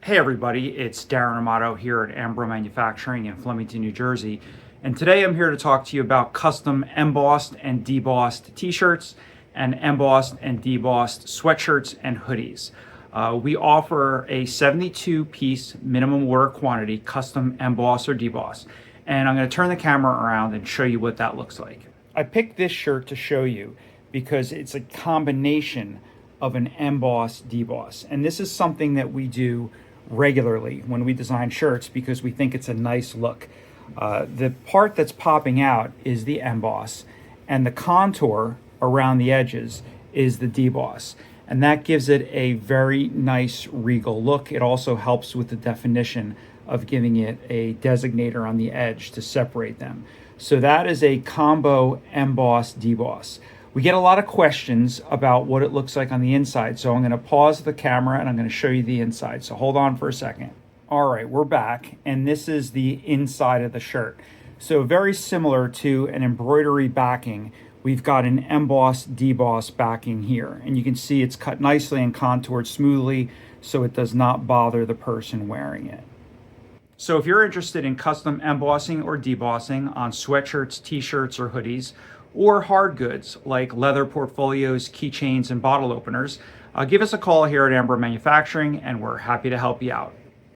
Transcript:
Hey everybody, it's Darren Amato here at AMBRO Manufacturing in Flemington, New Jersey. And today I'm here to talk to you about custom embossed and debossed t-shirts and embossed and debossed sweatshirts and hoodies. We offer a 72-piece minimum order quantity custom emboss or deboss. And I'm going to turn the camera around and show you what that looks like. I picked this shirt to show you because it's a combination of an emboss deboss. And this is something that we do regularly when we design shirts because we think it's a nice look. The part that's popping out is the emboss, and the contour around the edges is the deboss. And that gives it a very nice regal look. It also helps with the definition of giving it a designator on the edge to separate them. So that is a combo emboss deboss. We get a lot of questions about what it looks like on the inside, so I'm going to pause the camera and I'm going to show you the inside. So hold on for a second. All right, we're back, and this is the inside of the shirt. So very similar to an embroidery backing, we've got an embossed deboss backing here, and you can see it's cut nicely and contoured smoothly so it does not bother the person wearing it. So if you're interested in custom embossing or debossing on sweatshirts, t-shirts, or hoodies, or hard goods like leather portfolios, keychains, and bottle openers, give us a call here at AMBRO Manufacturing and we're happy to help you out.